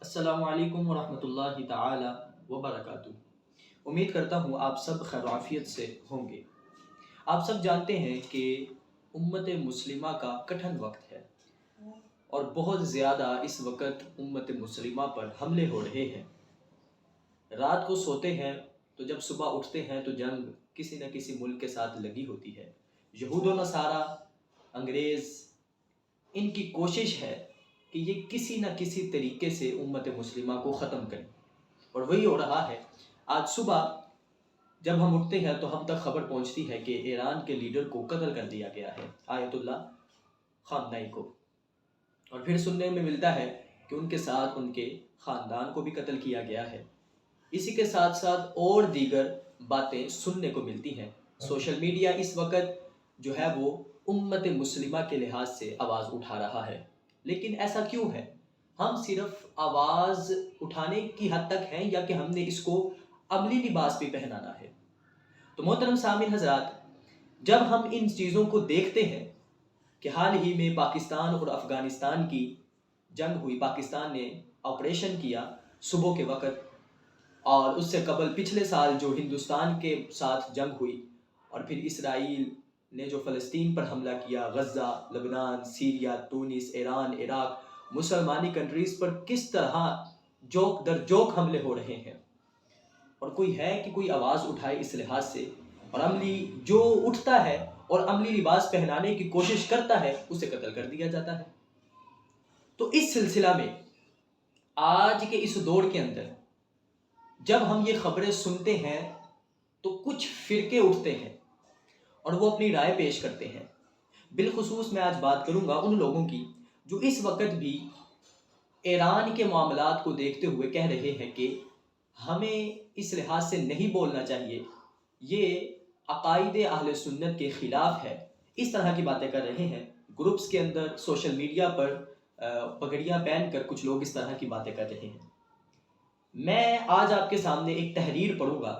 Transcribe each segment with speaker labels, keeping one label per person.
Speaker 1: السلام علیکم ورحمۃ اللہ تعالی وبرکاتہ۔ امید کرتا ہوں آپ سب خیر و عافیت سے ہوں گے۔ آپ سب جانتے ہیں کہ امت مسلمہ کا کٹھن وقت ہے اور بہت زیادہ اس وقت امت مسلمہ پر حملے ہو رہے ہیں۔ رات کو سوتے ہیں تو جب صبح اٹھتے ہیں تو جنگ کسی نہ کسی ملک کے ساتھ لگی ہوتی ہے۔ یہود و نصارہ، انگریز، ان کی کوشش ہے کہ یہ کسی نہ کسی طریقے سے امت مسلمہ کو ختم کریں، اور وہی ہو رہا ہے۔ آج صبح جب ہم اٹھتے ہیں تو ہم تک خبر پہنچتی ہے کہ ایران کے لیڈر کو قتل کر دیا گیا ہے، آیت اللہ خامنئی کو، اور پھر سننے میں ملتا ہے کہ ان کے ساتھ ان کے خاندان کو بھی قتل کیا گیا ہے۔ اسی کے ساتھ ساتھ اور دیگر باتیں سننے کو ملتی ہیں۔ سوشل میڈیا اس وقت جو ہے وہ امت مسلمہ کے لحاظ سے آواز اٹھا رہا ہے، لیکن ایسا کیوں ہے؟ ہم صرف آواز اٹھانے کی حد تک ہیں یا کہ ہم نے اس کو عملی لباس بھی پہنانا ہے؟ تو محترم سامعین حضرات، جب ہم ان چیزوں کو دیکھتے ہیں کہ حال ہی میں پاکستان اور افغانستان کی جنگ ہوئی، پاکستان نے آپریشن کیا صبح کے وقت، اور اس سے قبل پچھلے سال جو ہندوستان کے ساتھ جنگ ہوئی، اور پھر اسرائیل نے جو فلسطین پر حملہ کیا، غزہ، لبنان، سیریا، تونس، ایران، عراق، مسلمانی کنٹریز پر کس طرح جوک در جوک حملے ہو رہے ہیں، اور کوئی ہے کہ کوئی آواز اٹھائے اس لحاظ سے؟ اور عملی جو اٹھتا ہے اور عملی لباس پہنانے کی کوشش کرتا ہے اسے قتل کر دیا جاتا ہے۔ تو اس سلسلہ میں آج کے اس دور کے اندر جب ہم یہ خبریں سنتے ہیں تو کچھ فرقے اٹھتے ہیں اور وہ اپنی رائے پیش کرتے ہیں۔ بالخصوص میں آج بات کروں گا ان لوگوں کی جو اس وقت بھی ایران کے معاملات کو دیکھتے ہوئے کہہ رہے ہیں کہ ہمیں اس لحاظ سے نہیں بولنا چاہیے، یہ عقائد اہل سنت کے خلاف ہے، اس طرح کی باتیں کر رہے ہیں۔ گروپس کے اندر، سوشل میڈیا پر پگڑیاں پہن کر کچھ لوگ اس طرح کی باتیں کر رہے ہیں۔ میں آج آپ کے سامنے ایک تحریر پڑھوں گا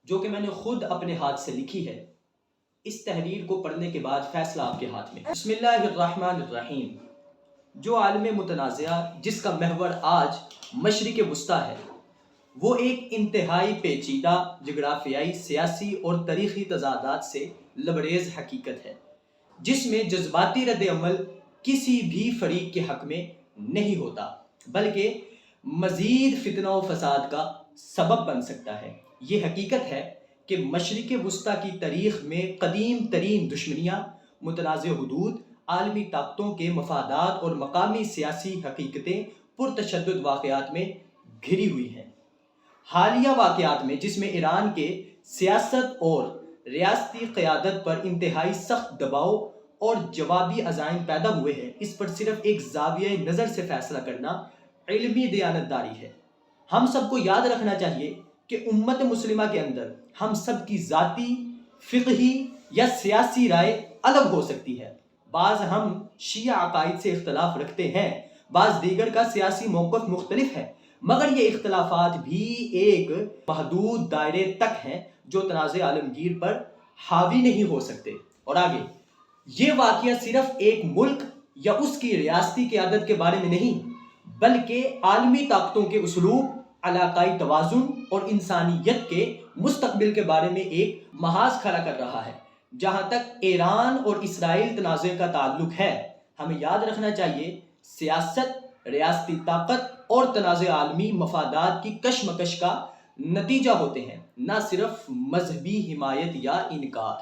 Speaker 1: جو کہ میں نے خود اپنے ہاتھ سے لکھی ہے۔ اس تحریر کو پڑھنے کے بعد فیصلہ آپ کے ہاتھ میں۔ بسم اللہ الرحمن الرحیم۔ جو عالم متنازعہ جس کا محور آج مشرق وسطیٰ ہے، وہ ایک انتہائی پیچیدہ جغرافیائی، سیاسی اور تاریخی تضادات سے لبریز حقیقت ہے، جس میں جذباتی رد عمل کسی بھی فریق کے حق میں نہیں ہوتا، بلکہ مزید فتنہ و فساد کا سبب بن سکتا ہے۔ یہ حقیقت ہے کہ مشرق وسطیٰ کی تاریخ میں قدیم ترین دشمنیاں، متنازع حدود، عالمی طاقتوں کے مفادات اور مقامی سیاسی حقیقتیں پرتشدد واقعات میں گھری ہوئی ہیں۔ حالیہ واقعات میں جس میں ایران کے سیاست اور ریاستی قیادت پر انتہائی سخت دباؤ اور جوابی عزائم پیدا ہوئے ہیں، اس پر صرف ایک زاویہ نظر سے فیصلہ کرنا علمی دیانتداری ہے۔ ہم سب کو یاد رکھنا چاہیے کہ امت مسلمہ کے اندر ہم سب کی ذاتی، فقہی یا سیاسی رائے الگ ہو سکتی ہے۔ بعض ہم شیعہ عقائد سے اختلاف رکھتے ہیں، بعض دیگر کا سیاسی موقف مختلف ہے، مگر یہ اختلافات بھی ایک محدود دائرے تک ہیں جو تنازع عالمگیر پر حاوی نہیں ہو سکتے۔ اور آگے، یہ واقعہ صرف ایک ملک یا اس کی ریاستی قیادت کے بارے میں نہیں، بلکہ عالمی طاقتوں کے اسلوب، علاقائی توازن اور انسانیت کے مستقبل کے بارے میں ایک محاذ کھڑا کر رہا ہے۔ جہاں تک ایران اور اسرائیل تنازع کا تعلق ہے، ہمیں یاد رکھنا چاہیے سیاست، ریاستی طاقت اور تنازع عالمی مفادات کی کشمکش کا نتیجہ ہوتے ہیں، نہ صرف مذہبی حمایت یا انکار۔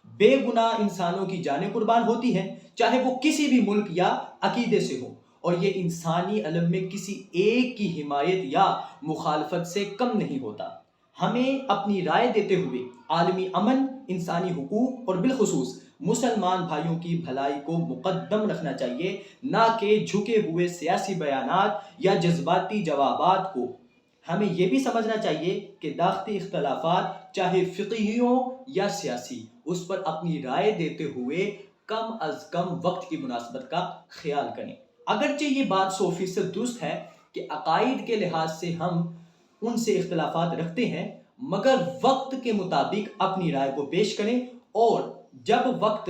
Speaker 1: بے گناہ انسانوں کی جانیں قربان ہوتی ہیں، چاہے وہ کسی بھی ملک یا عقیدے سے ہو، اور یہ انسانی علم میں کسی ایک کی حمایت یا مخالفت سے کم نہیں ہوتا۔ ہمیں اپنی رائے دیتے ہوئے عالمی امن، انسانی حقوق اور بالخصوص مسلمان بھائیوں کی بھلائی کو مقدم رکھنا چاہیے، نہ کہ جھکے ہوئے سیاسی بیانات یا جذباتی جوابات کو۔ ہمیں یہ بھی سمجھنا چاہیے کہ داخلی اختلافات، چاہے فقہی ہوں یا سیاسی، اس پر اپنی رائے دیتے ہوئے کم از کم وقت کی مناسبت کا خیال کریں۔ اگرچہ یہ بات 100% درست ہے کہ عقائد کے لحاظ سے ہم ان سے اختلافات رکھتے ہیں، مگر وقت کے مطابق اپنی رائے کو پیش کریں، اور جب وقت